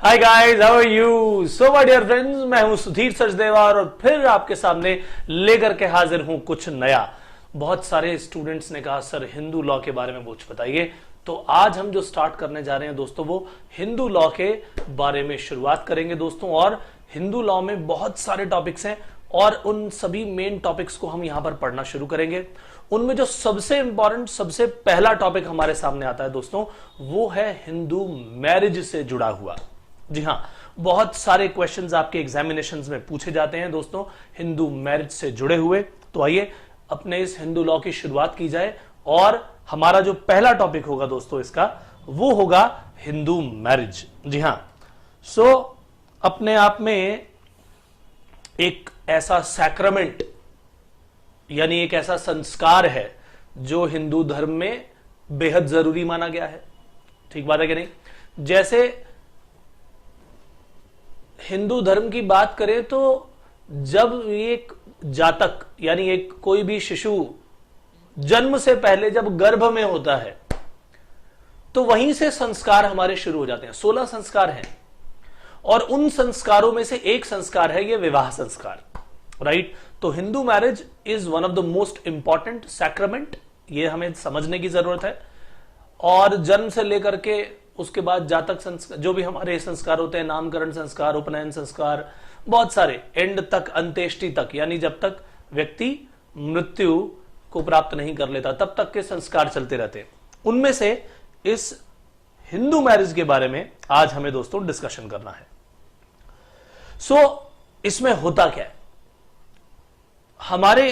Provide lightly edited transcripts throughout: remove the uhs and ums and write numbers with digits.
Hi guys, how are you? So my dear friends, मैं हूं सुधीर सचदेवा और फिर आपके सामने लेकर के हाजिर हूं कुछ नया। बहुत सारे स्टूडेंट्स ने कहा सर हिंदू लॉ के बारे में कुछ बताइए, तो आज हम जो स्टार्ट करने जा रहे हैं दोस्तों वो हिंदू लॉ के बारे में शुरुआत करेंगे दोस्तों। और हिंदू लॉ में बहुत सारे टॉपिक्स हैं और उन सभी मेन टॉपिक्स को हम यहां पर पढ़ना शुरू करेंगे। उनमें जो सबसे इंपॉर्टेंट सबसे पहला टॉपिक हमारे सामने आता है दोस्तों वो है हिंदू मैरिज से जुड़ा हुआ। जी हां, बहुत सारे क्वेश्चंस आपके एग्जामिनेशंस में पूछे जाते हैं दोस्तों हिंदू मैरिज से जुड़े हुए। तो आइए अपने इस हिंदू लॉ की शुरुआत की जाए और हमारा जो पहला टॉपिक होगा दोस्तों इसका वो होगा हिंदू मैरिज। जी हां, सो अपने आप में एक ऐसा सैक्रामेंट यानी एक ऐसा संस्कार है जो हिंदू धर्म में बेहद जरूरी माना गया है। ठीक बात है कि नहीं? जैसे हिंदू धर्म की बात करें तो जब एक जातक यानी एक कोई भी शिशु जन्म से पहले जब गर्भ में होता है तो वहीं से संस्कार हमारे शुरू हो जाते हैं। 16 संस्कार हैं और उन संस्कारों में से एक संस्कार है ये विवाह संस्कार, राइट? तो Hindu marriage is one of the most important sacrament, ये हमें समझने की जरूरत है। और जन्म से लेकर के उसके बाद जातक संस्कार, जो भी हमारे संस्कार होते हैं, नामकरण संस्कार, उपनयन संस्कार, बहुत सारे एंड तक, अंत्येष्टि तक, यानी जब तक व्यक्ति मृत्यु को प्राप्त नहीं कर लेता तब तक के संस्कार चलते रहते हैं। उनमें से इस हिंदू मैरिज के बारे में आज हमें दोस्तों डिस्कशन करना है। इसमें होता क्या है? हमारे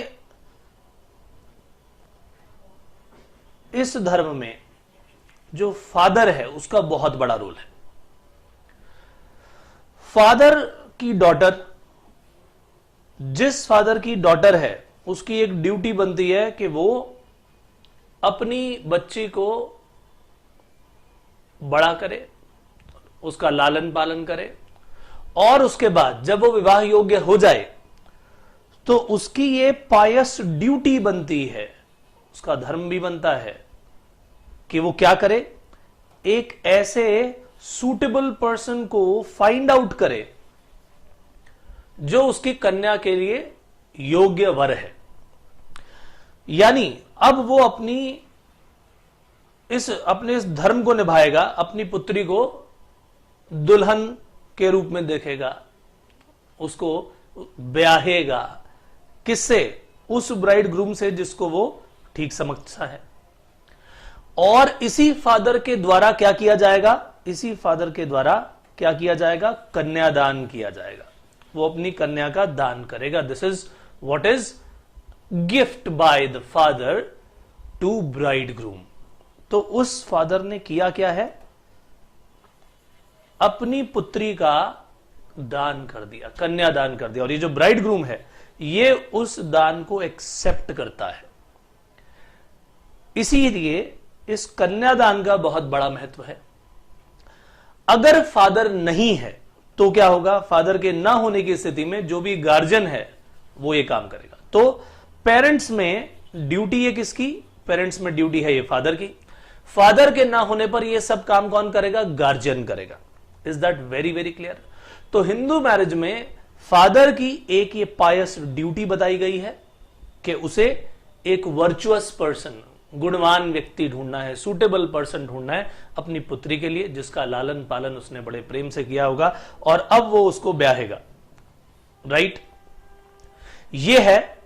इस धर्म में जो फादर है उसका बहुत बड़ा रोल है। फादर की डॉटर, जिस फादर की डॉटर है उसकी एक ड्यूटी बनती है कि वो अपनी बच्ची को बड़ा करे, उसका लालन पालन करे और उसके बाद जब वो विवाह योग्य हो जाए तो उसकी ये पायस ड्यूटी बनती है, उसका धर्म भी बनता है कि वो क्या करे, एक ऐसे सूटेबल पर्सन को फाइंड आउट करे जो उसकी कन्या के लिए योग्य वर है। यानी अब वो अपने इस धर्म को निभाएगा, अपनी पुत्री को दुल्हन के रूप में देखेगा, उसको ब्याहेगा। किससे? उस ब्राइड ग्रूम से जिसको वो ठीक समझता है। और इसी फादर के द्वारा क्या किया जाएगा? इसी फादर के द्वारा क्या किया जाएगा? कन्यादान किया जाएगा। वो अपनी कन्या का दान करेगा। This is what is gift by the father to bride groom. तो उस फादर ने किया क्या है? अपनी पुत्री का दान कर दिया, कन्यादान कर दिया। और ये जो ब्राइड ग्रूम है ये उस दान को एक्सेप्ट करता है। इसीलिए इस कन्यादान का बहुत बड़ा महत्व है। अगर फादर नहीं है तो क्या होगा? फादर के ना होने की स्थिति में जो भी गार्जियन है वो ये काम करेगा। तो पेरेंट्स में ड्यूटी है किसकी? पेरेंट्स में ड्यूटी है ये फादर की। फादर के ना होने पर ये सब काम कौन करेगा? गार्जियन करेगा। Is that very very clear? तो हिंदू मैरिज में फादर की एक ये पायस ड्यूटी बताई गई है कि उसे एक वर्चुअस पर्सन, गुणवान व्यक्ति ढूंढना है, सूटेबल पर्सन ढूंढना है अपनी पुत्री के लिए जिसका लालन पालन उसने बड़े प्रेम से किया होगा और अब वो उसको ब्याहेगा, राइट? ये है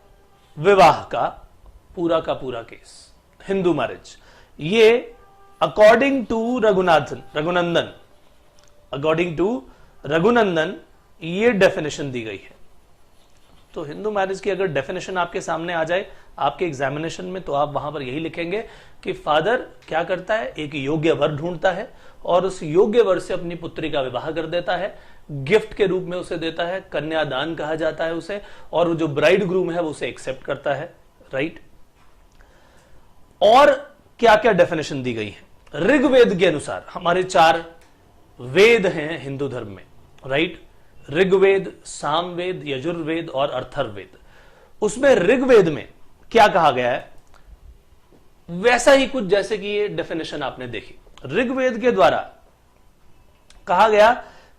विवाह का पूरा केस, हिंदू मैरिज। ये अकॉर्डिंग टू रघुनंदन ये डेफिनेशन दी गई है। तो हिंदू मैरिज की अगर डेफिनेशन आपके सामने आ जाए आपके एग्जामिनेशन में तो आप वहां पर यही लिखेंगे कि फादर क्या करता है? एक योग्य वर ढूंढता है और उस योग्य वर से अपनी पुत्री का विवाह कर देता है, गिफ्ट के रूप में उसे देता है, कन्यादान कहा जाता है उसे, और जो ब्राइड ग्रूम है वो उसे एक्सेप्ट करता है, राइट? और क्या क्या डेफिनेशन दी गई है? ऋग्वेद के अनुसार, हमारे 4 वेद हैं हिंदू धर्म में, राइट? ऋग्वेद, सामवेद, यजुर्वेद और अथर्ववेद। उसमें ऋग्वेद में क्या कहा गया है? वैसा ही कुछ जैसे कि ये डेफिनेशन आपने देखी। ऋग्वेद के द्वारा कहा गया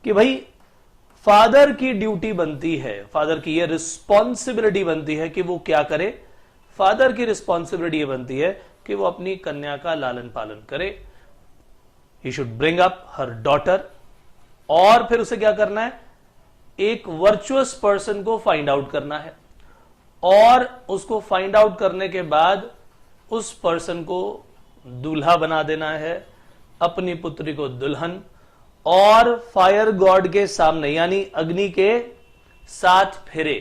कि भाई फादर की ड्यूटी बनती है, फादर की यह रिस्पॉन्सिबिलिटी बनती है कि वो क्या करे, फादर की रिस्पॉन्सिबिलिटी ये बनती है कि वो अपनी कन्या का लालन पालन करे। He should bring up her daughter, और फिर उसे क्या करना है, एक वर्चुअस पर्सन को फाइंड आउट करना है, और उसको फाइंड आउट करने के बाद उस पर्सन को दूल्हा बना देना है, अपनी पुत्री को दुल्हन, और फायर गॉड के सामने यानी अग्नि के 7 फेरे,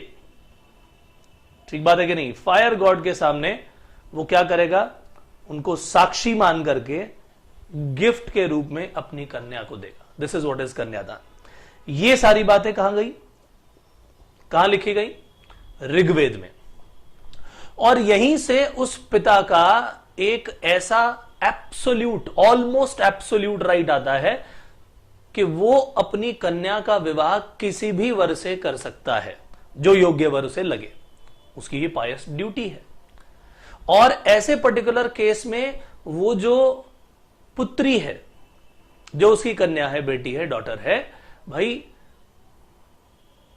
ठीक बात है कि नहीं, फायर गॉड के सामने वो क्या करेगा, उनको साक्षी मान करके गिफ्ट के रूप में अपनी कन्या को देगा। दिस इज व्हाट इज कन्यादान। ये सारी बातें कहां गई, कहां लिखी गई, ऋग्वेद में। और यहीं से उस पिता का एक ऐसा एब्सोल्यूट, ऑलमोस्ट एब्सोल्यूट राइट आता है कि वो अपनी कन्या का विवाह किसी भी वर से कर सकता है जो योग्य वर उसे लगे, उसकी ये पायस ड्यूटी है। और ऐसे पर्टिकुलर केस में वो जो पुत्री है, जो उसकी कन्या है, बेटी है, डॉटर है, भाई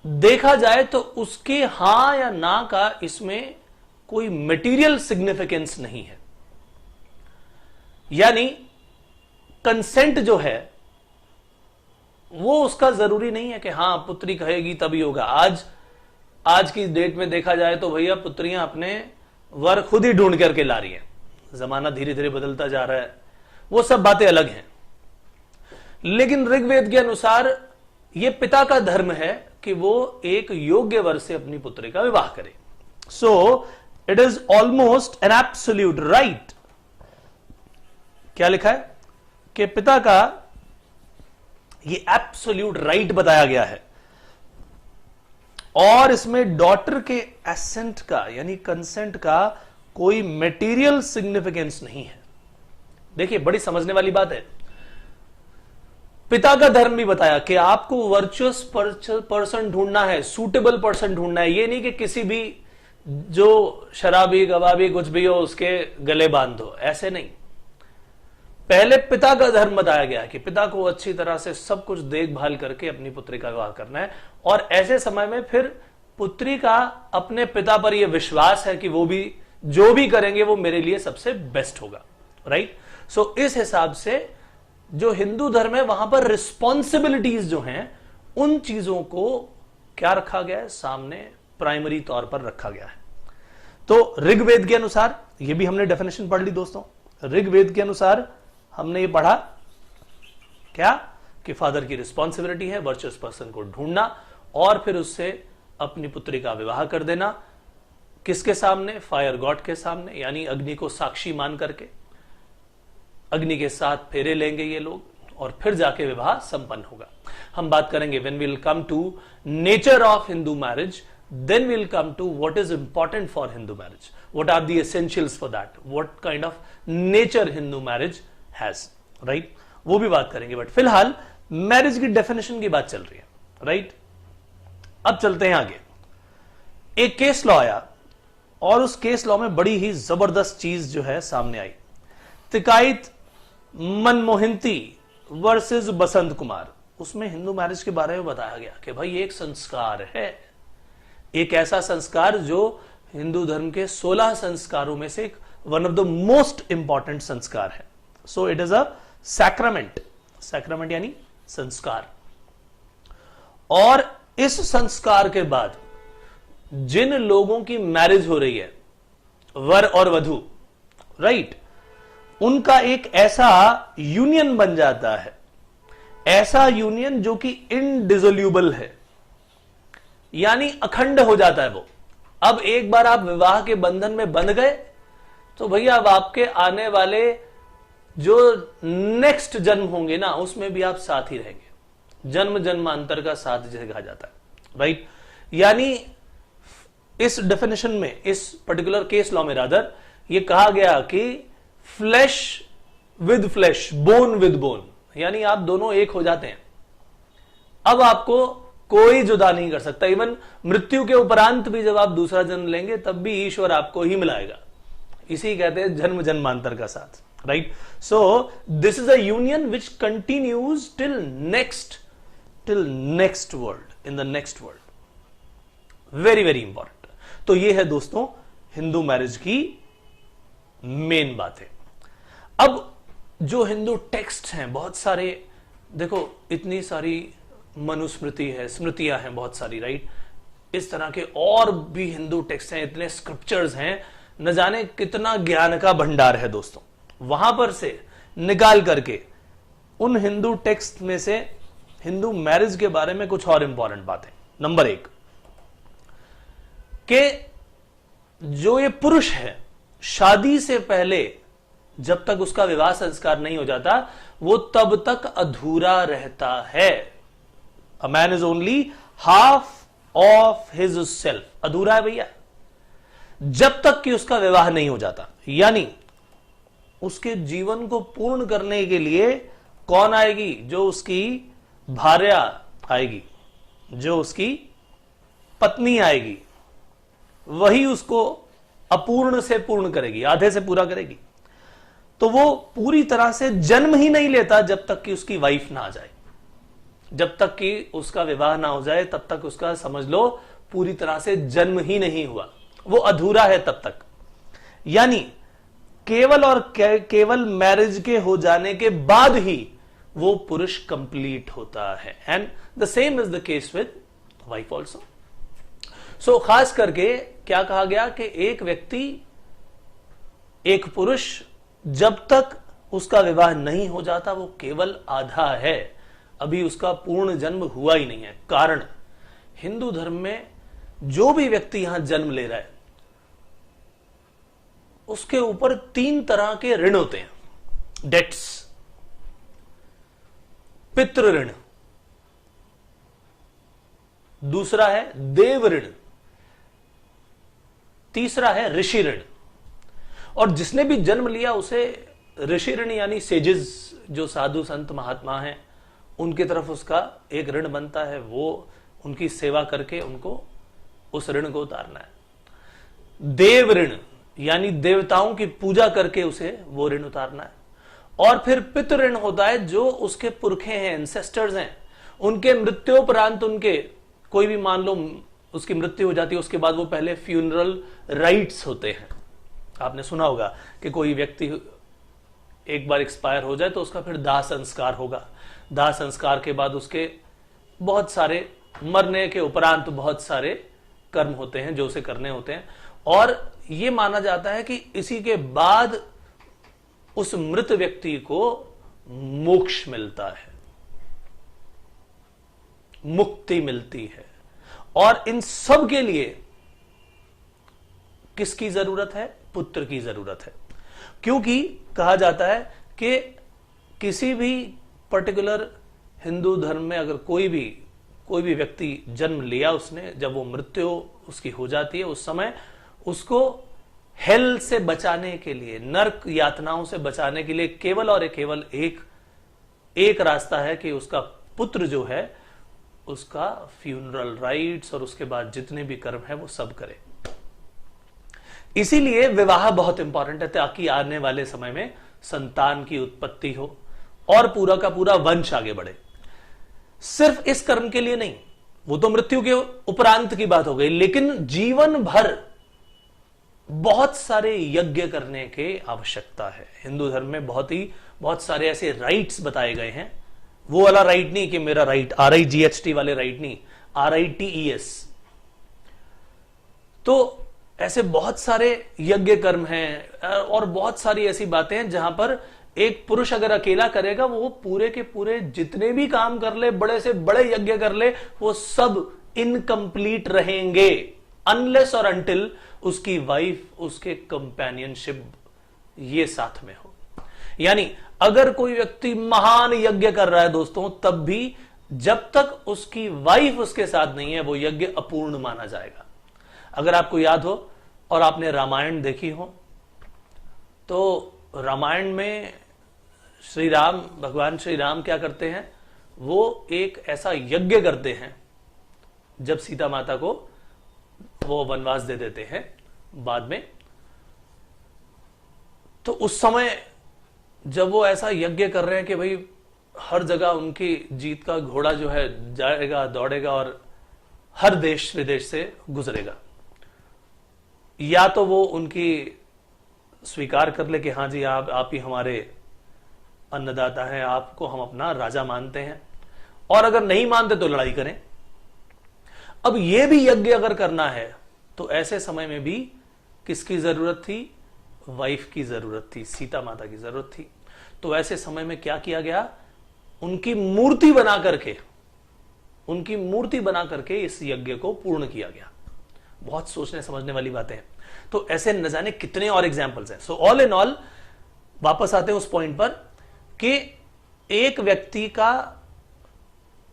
देखा जाए तो उसके हां या ना का इसमें कोई मटेरियल सिग्निफिकेंस नहीं है। यानी कंसेंट जो है वो उसका जरूरी नहीं है कि हां पुत्री कहेगी तभी होगा। आज की डेट में देखा जाए तो भैया पुत्रियां अपने वर खुद ही ढूंढ करके ला रही हैं। जमाना धीरे धीरे बदलता जा रहा है, वो सब बातें अलग हैं। लेकिन ऋग्वेद के अनुसार यह पिता का धर्म है कि वो एक योग्य वर से अपनी पुत्री का विवाह करे। So it is almost an absolute right. क्या लिखा है कि पिता का ये एब्सोल्यूट राइट बताया गया है, और इसमें डॉटर के एसेंट का यानी कंसेंट का कोई मटेरियल सिग्निफिकेंस नहीं है। देखिए बड़ी समझने वाली बात है। पिता का धर्म भी बताया कि आपको वर्चुअस पर्सन ढूंढना है, सूटेबल पर्सन ढूंढना है। ये नहीं कि किसी भी जो शराबी गवाबी कुछ भी हो उसके गले बांध दो, ऐसे नहीं। पहले पिता का धर्म बताया गया कि पिता को अच्छी तरह से सब कुछ देखभाल करके अपनी पुत्री का विवाह करना है, और ऐसे समय में फिर पुत्री का अपने पिता पर यह विश्वास है कि वो भी जो भी करेंगे वो मेरे लिए सबसे बेस्ट होगा, राइट। सो इस हिसाब से जो हिंदू धर्म है वहां पर रिस्पॉन्सिबिलिटीज जो हैं उन चीजों को क्या रखा गया है, सामने प्राइमरी तौर पर रखा गया है। तो ऋग्वेद के अनुसार, ये भी हमने डेफिनेशन पढ़ ली दोस्तों, ऋग्वेद के अनुसार हमने ये पढ़ा क्या कि फादर की रिस्पॉन्सिबिलिटी है वर्चुअस पर्सन को ढूंढना और फिर उससे अपनी पुत्री का विवाह कर देना। किसके सामने, फायर गॉड के सामने, यानी अग्नि को साक्षी मान करके अग्नि के साथ फेरे लेंगे ये लोग और फिर जाके विवाह संपन्न होगा। हम बात करेंगे when we will come to nature of Hindu marriage, then we will come to what is important for Hindu marriage, what are the essentials for that, what kind of nature Hindu marriage has, right, वो भी बात करेंगे। But फिलहाल marriage की definition की बात चल रही है, राइट। अब चलते हैं आगे। एक केस लॉ आया और उस केस लॉ में बड़ी ही जबरदस्त चीज जो है सामने आई। तिकाइत मनमोहिंती वर्सेस बसंत कुमार, उसमें हिंदू मैरिज के बारे में बताया गया कि भाई ये एक संस्कार है, एक ऐसा संस्कार जो हिंदू धर्म के 16 संस्कारों में से एक one of the most important संस्कार है। So it is a sacrament, sacrament यानी संस्कार। और इस संस्कार के बाद जिन लोगों की मैरिज हो रही है, वर और वधू, राइट, उनका एक ऐसा यूनियन बन जाता है, ऐसा यूनियन जो कि इनडिसोल्यूबल है, यानी अखंड हो जाता है वो। अब एक बार आप विवाह के बंधन में बंध गए तो भैया अब आपके आने वाले जो नेक्स्ट जन्म होंगे ना उसमें भी आप साथ ही रहेंगे। जन्म जन्मांतर का साथ जिसे कहा जाता है, राइट। यानी इस डेफिनेशन में, इस पर्टिकुलर केस लॉ में रादर ये कहा गया कि flash with flash, bone with bone, यानी आप दोनों एक हो जाते हैं। अब आपको कोई जुदा नहीं कर सकता। इवन मृत्यु के उपरांत भी जब आप दूसरा जन्म लेंगे तब भी ईश्वर आपको ही मिलाएगा। इसी कहते हैं जन्म जन्मांतर का साथ, right. So this is a union which continues till next till next world, in the next world. Very very important. तो ये है दोस्तों हिंदू मैरिज की मेन बात है। अब जो हिंदू टेक्स्ट हैं बहुत सारे, देखो इतनी सारी मनुस्मृति है, स्मृतियां हैं बहुत सारी, राइट। इस तरह के और भी हिंदू टेक्स्ट हैं, इतने स्क्रिप्चर्स हैं, न जाने कितना ज्ञान का भंडार है दोस्तों। वहां पर से निकाल करके उन हिंदू टेक्स्ट में से हिंदू मैरिज के बारे में कुछ और इंपॉर्टेंट बातें। नंबर 1 कि जो ये पुरुष है शादी से पहले जब तक उसका विवाह संस्कार नहीं हो जाता वो तब तक अधूरा रहता है। A man is only half of his self, अधूरा है भैया जब तक कि उसका विवाह नहीं हो जाता। यानी उसके जीवन को पूर्ण करने के लिए कौन आएगी? जो उसकी भार्या आएगी, जो उसकी पत्नी आएगी, वही उसको अपूर्ण से पूर्ण करेगी, आधे से पूरा करेगी। तो वो पूरी तरह से जन्म ही नहीं लेता जब तक कि उसकी वाइफ ना आ जाए। जब तक कि उसका विवाह ना हो जाए तब तक उसका समझ लो पूरी तरह से जन्म ही नहीं हुआ, वो अधूरा है तब तक। यानी केवल और केवल मैरिज के हो जाने के बाद ही वो पुरुष कंप्लीट होता है। And the same is the case with wife also. So खास करके क्या कहा गया कि एक व्यक्ति, एक पुरुष जब तक उसका विवाह नहीं हो जाता वो केवल आधा है, अभी उसका पूर्ण जन्म हुआ ही नहीं है। कारण हिंदू धर्म में जो भी व्यक्ति यहां जन्म ले रहा है उसके ऊपर 3 तरह के ऋण होते हैं, डेट्स। पितृ ऋण, दूसरा है देव ऋण, तीसरा है ऋषि ऋण। और जिसने भी जन्म लिया उसे ऋषि ऋण यानी सेजेस, जो साधु संत महात्मा हैं, उनकी तरफ उसका एक ऋण बनता है, वो उनकी सेवा करके उनको उस ऋण को उतारना है। देव ऋण यानी देवताओं की पूजा करके उसे वो ऋण उतारना है। और फिर पितृ ऋण होता है, जो उसके पुरखे हैं, एंसेस्टर्स हैं, उनके मृत्योपरांत उनके कोई भी मान लो उसकी मृत्यु हो जाती है, उसके बाद वो पहले फ्यूनरल राइट्स होते हैं। आपने सुना होगा कि कोई व्यक्ति एक बार एक्सपायर हो जाए तो उसका फिर दाह संस्कार होगा। दाह संस्कार के बाद उसके बहुत सारे, मरने के उपरांत बहुत सारे कर्म होते हैं जो उसे करने होते हैं। और यह माना जाता है कि इसी के बाद उस मृत व्यक्ति को मोक्ष मिलता है, मुक्ति मिलती है। और इन सब के लिए किसकी जरूरत है? पुत्र की जरूरत है। क्योंकि कहा जाता है कि किसी भी पर्टिकुलर हिंदू धर्म में अगर कोई भी व्यक्ति जन्म लिया उसने, जब वो मृत्यु उसकी हो जाती है उस समय उसको हेल से बचाने के लिए, नरक यातनाओं से बचाने के लिए केवल और केवल एक रास्ता है कि उसका पुत्र जो है उसका फ्यूनरल राइट्स और उसके बाद जितने भी कर्म है वो सब करे। इसीलिए विवाह बहुत इंपॉर्टेंट है ताकि आने वाले समय में संतान की उत्पत्ति हो और पूरा का पूरा वंश आगे बढ़े। सिर्फ इस कर्म के लिए नहीं, वो तो मृत्यु के उपरांत की बात हो गई, लेकिन जीवन भर बहुत सारे यज्ञ करने की आवश्यकता है। हिंदू धर्म में बहुत सारे ऐसे राइट्स बताए गए हैं। वो वाला राइट नहीं कि मेरा राइट RIGHT वाले राइट नहीं, RITES। तो ऐसे बहुत सारे यज्ञ कर्म हैं और बहुत सारी ऐसी बातें हैं जहां पर एक पुरुष अगर अकेला करेगा वो पूरे के पूरे जितने भी काम कर ले, बड़े से बड़े यज्ञ कर ले, वो सब इनकम्प्लीट रहेंगे अनलेस और अनटिल उसकी वाइफ, उसके कंपेनियनशिप ये साथ में हो। यानी अगर कोई व्यक्ति महान यज्ञ कर रहा है दोस्तों, तब भी जब तक उसकी वाइफ उसके साथ नहीं है वो यज्ञ अपूर्ण माना जाएगा। अगर आपको याद हो और आपने रामायण देखी हो तो रामायण में भगवान श्री राम क्या करते हैं? वो एक ऐसा यज्ञ करते हैं जब सीता माता को वो वनवास दे देते हैं बाद में। तो उस समय जब वो ऐसा यज्ञ कर रहे हैं कि भाई हर जगह उनकी जीत का घोड़ा जो है जाएगा, दौड़ेगा और हर देश विदेश से गुजरेगा। या तो वो उनकी स्वीकार कर ले कि हाँ जी आप ही हमारे अन्नदाता हैं, आपको हम अपना राजा मानते हैं, और अगर नहीं मानते तो लड़ाई करें। अब यह भी यज्ञ अगर करना है तो ऐसे समय में भी किसकी जरूरत थी? वाइफ की जरूरत थी, सीता माता की जरूरत थी। तो ऐसे समय में क्या किया गया? उनकी मूर्ति बना करके इस यज्ञ को पूर्ण किया गया। बहुत सोचने समझने वाली बातें हैं। तो ऐसे न जाने कितने और एग्जाम्पल्स हैं। सो ऑल इन ऑल वापस आते हैं उस पॉइंट पर कि एक व्यक्ति का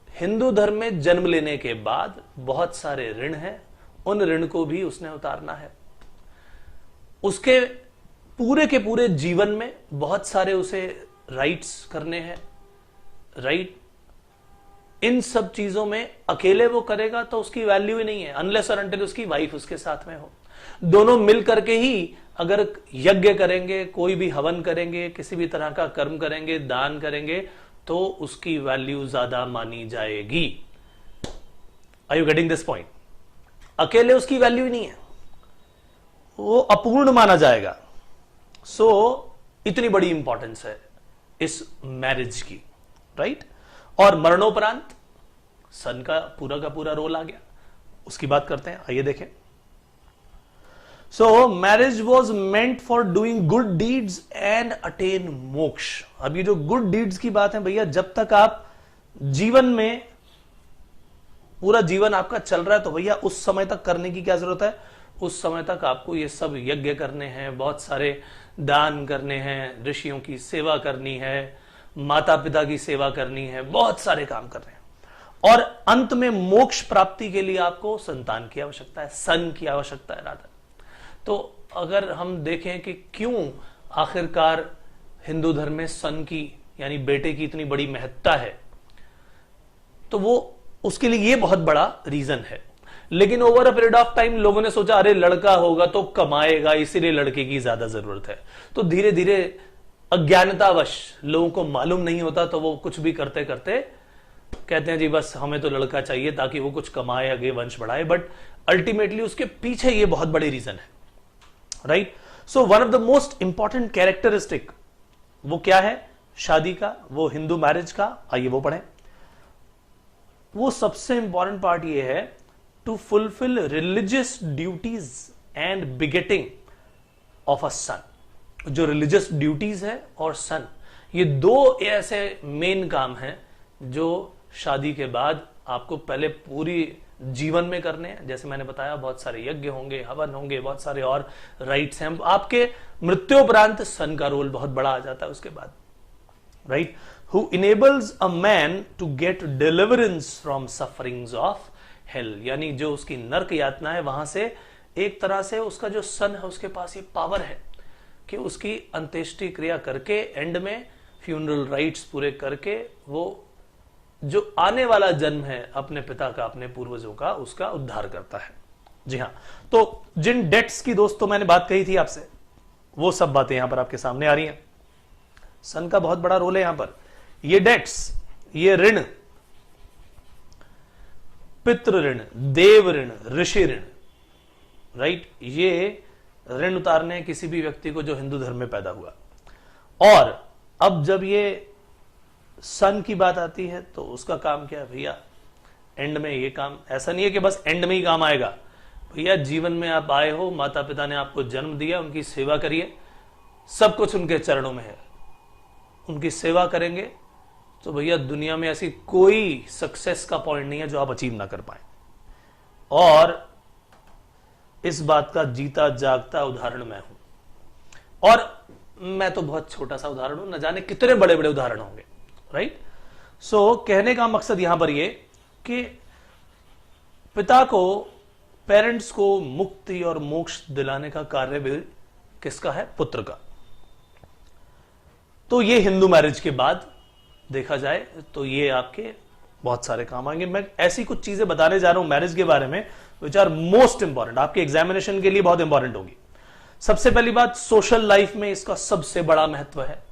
हिंदू धर्म में जन्म लेने के बाद बहुत सारे ऋण हैं, उन ऋण को भी उसने उतारना है। उसके पूरे के पूरे जीवन में बहुत सारे उसे राइट्स करने हैं, राइट। इन सब चीजों में अकेले वो करेगा तो उसकी वैल्यू ही नहीं है, अनलेस और अनटिल उसकी वाइफ उसके साथ में हो। दोनों मिल करके ही अगर यज्ञ करेंगे, कोई भी हवन करेंगे, किसी भी तरह का कर्म करेंगे, दान करेंगे, तो उसकी वैल्यू ज्यादा मानी जाएगी। Are you getting this point? अकेले उसकी वैल्यू ही नहीं है, वो अपूर्ण माना जाएगा। सो इतनी बड़ी इंपॉर्टेंस है इस मैरिज की, राइट। और मरणोपरांत सन का पूरा रोल आ गया, उसकी बात करते हैं। आइए देखें। सो marriage was meant for doing good deeds and attain मोक्ष। अब ये जो गुड डीड्स की बात है भैया, जब तक आप जीवन में, पूरा जीवन आपका चल रहा है, तो भैया उस समय तक करने की क्या जरूरत है? उस समय तक आपको ये सब यज्ञ करने हैं, बहुत सारे दान करने हैं, ऋषियों की सेवा करनी है, माता पिता की सेवा करनी है, बहुत सारे काम कर रहे हैं। और अंत में मोक्ष प्राप्ति के लिए आपको संतान की आवश्यकता है, सन की आवश्यकता है राधा। तो अगर हम देखें कि क्यों आखिरकार हिंदू धर्म में सन की यानी बेटे की इतनी बड़ी महत्ता है, तो वो उसके लिए ये बहुत बड़ा रीजन है। लेकिन over a period of time लोगों ने सोचा अरे लड़का होगा तो कमाएगा, इसीलिए लड़के की ज्यादा जरूरत है। तो धीरे धीरे अज्ञानतावश लोगों को मालूम नहीं होता, तो वो कुछ भी करते करते कहते हैं जी बस हमें तो लड़का चाहिए ताकि वो कुछ कमाए, आगे वंश बढ़ाए। बट अल्टीमेटली उसके पीछे ये बहुत बड़ी रीजन है, right. So one of the most important characteristic वो क्या है शादी का, वो हिंदू मैरिज का? आइए वो पढ़ें। वो सबसे इंपॉर्टेंट पार्ट ये है to fulfil religious duties and begetting of a son. जो रिलीजियस ड्यूटीज है और सन, ये दो ऐसे मेन काम हैं जो शादी के बाद आपको पहले पूरी जीवन में करने हैं। जैसे मैंने बताया बहुत सारे यज्ञ होंगे, हवन होंगे, बहुत सारे और राइट्स हैं। आपके मृत्युपरांत सन का रोल बहुत बड़ा आ जाता है उसके बाद, right. Who enables a man to get deliverance from sufferings of hell, यानी जो उसकी नरक यातना है वहां से एक तरह से उसका जो सन है उसके पास ये पावर है कि उसकी अंत्येष्टि क्रिया करके एंड में फ्यूनरल राइट्स पूरे करके वो जो आने वाला जन्म है अपने पिता का, अपने पूर्वजों का, उसका उद्धार करता है। जी हां, तो जिन डेट्स की दोस्तों मैंने बात कही थी आपसे, वो सब बातें यहां पर आपके सामने आ रही हैं। सन का बहुत बड़ा रोल है यहां पर। ये डेट्स, ये ऋण, पितृ ऋण, देव ऋण, ऋषि ऋण, राइट, ये ऋण उतारने किसी भी व्यक्ति को जो हिंदू धर्म में पैदा हुआ। और अब जब ये सन की बात आती है तो उसका काम क्या है भैया? एंड में ये काम, ऐसा नहीं है कि बस एंड में ही काम आएगा भैया। जीवन में आप आए हो, माता पिता ने आपको जन्म दिया, उनकी सेवा करिए, सब कुछ उनके चरणों में है, उनकी सेवा करेंगे तो भैया दुनिया में ऐसी कोई सक्सेस का पॉइंट नहीं है जो आप अचीव ना कर पाए। और इस बात का जीता जागता उदाहरण मैं हूं। और मैं तो बहुत छोटा सा उदाहरण हूं, न जाने कितने बड़े बड़े उदाहरण होंगे, राइट। सो कहने का मकसद यहां पर ये कि पिता को, पेरेंट्स को मुक्ति और मोक्ष दिलाने का कार्य भी किसका है? पुत्र का। तो ये हिंदू मैरिज के बाद देखा जाए तो ये आपके बहुत सारे काम आएंगे। मैं ऐसी कुछ चीजें बताने जा रहा हूं मैरिज के बारे में विच आर मोस्ट इंपॉर्टेंट, आपके एग्जामिनेशन के लिए बहुत इंपॉर्टेंट होगी। सबसे पहली बात, सोशल लाइफ में इसका सबसे बड़ा महत्व है।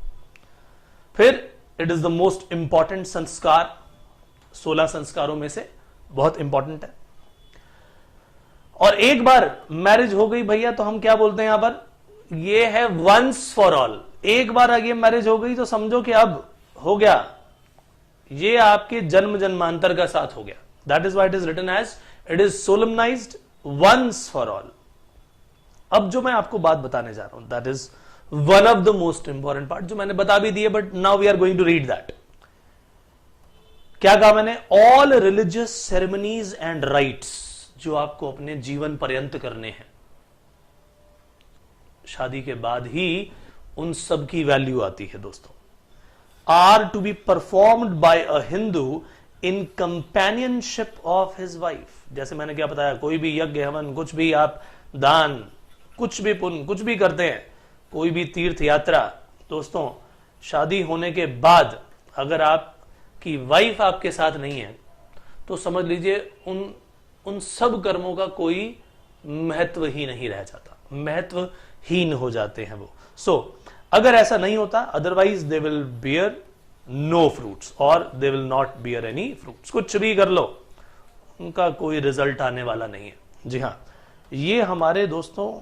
फिर it is the most important संस्कार, 16 संस्कारों में से बहुत इंपॉर्टेंट है। और एक बार मैरिज हो गई भैया तो हम क्या बोलते हैं यहां पर, ये है वंस फॉर ऑल। एक बार अगर मैरिज हो गई तो समझो कि अब हो गया, ये आपके जन्म जन्मांतर का साथ हो गया। That is why it is written as it is solemnised once for all. अब जो मैं आपको बात बताने जा रहा हूं, that is one of the most important part, जो मैंने बता भी दिए, but now we are going to read that. क्या कहा मैंने, all religious ceremonies and rites जो आपको अपने जीवन पर्यंत करने हैं, शादी के बाद ही उन सब की वैल्यू आती है दोस्तों, are to be performed by a Hindu in companionship of his wife. जैसे मैंने क्या बताया, कोई भी यज्ञ हवन, कुछ भी आप दान, कुछ भी पुण्य, कुछ भी करते हैं, कोई भी तीर्थ यात्रा, दोस्तों शादी होने के बाद अगर आपकी वाइफ आपके साथ नहीं है तो समझ लीजिए उन सब कर्मों का कोई महत्व ही नहीं रह जाता, महत्वहीन हो जाते हैं वो। सो अगर ऐसा नहीं होता, otherwise they will bear no fruits और they will not bear any fruits. कुछ भी कर लो, उनका कोई रिजल्ट आने वाला नहीं है। जी हां, ये हमारे दोस्तों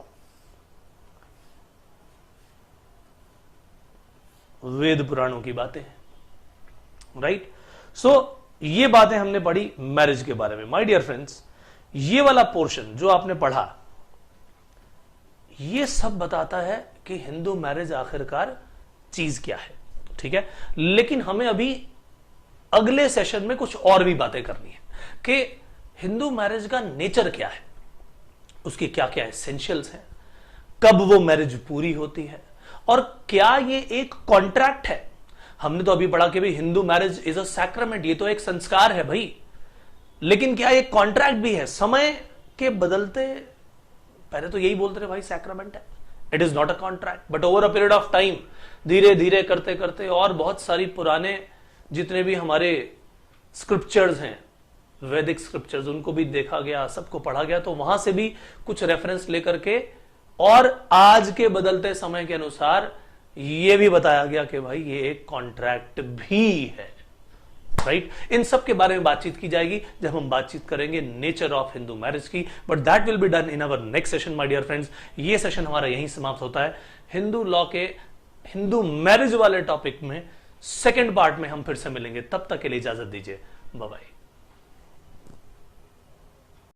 वेद पुराणों की बातें हैं, राइट। सो ये बातें हमने पढ़ी मैरिज के बारे में। माय डियर फ्रेंड्स, ये वाला पोर्शन जो आपने पढ़ा, ये सब बताता है कि हिंदू मैरिज आखिरकार चीज क्या है, ठीक है। लेकिन हमें अभी अगले सेशन में कुछ और भी बातें करनी है कि हिंदू मैरिज का नेचर क्या है, उसके क्या क्या एसेंशियल्स हैं, कब वो मैरिज पूरी होती है, और क्या ये एक कॉन्ट्रैक्ट है। हमने तो अभी पढ़ा कि भाई Hindu marriage is a sacrament, ये तो एक संस्कार है भाई, लेकिन क्या एक कॉन्ट्रैक्ट भी है। समय के बदलते पहले तो यही बोलते रहे भाई सैक्रामेंट है, it is not a contract, but over a period of time धीरे धीरे करते करते, और बहुत सारी पुराने जितने भी हमारे स्क्रिप्चर्स हैं, वैदिक स्क्रिप्चर्स, उनको भी देखा गया, सबको पढ़ा गया, तो वहां से भी कुछ रेफरेंस लेकर के और आज के बदलते समय के अनुसार यह भी बताया गया कि भाई ये एक कॉन्ट्रैक्ट भी है, राइट। इन सब के बारे में बातचीत की जाएगी जब हम बातचीत करेंगे नेचर ऑफ हिंदू मैरिज की, but that will be done in our next session my dear friends. ये सेशन हमारा यहीं समाप्त होता है। हिंदू लॉ के हिंदू मैरिज वाले टॉपिक में सेकेंड पार्ट में हम फिर से मिलेंगे, तब तक के लिए इजाजत दीजिए, बाय बाय।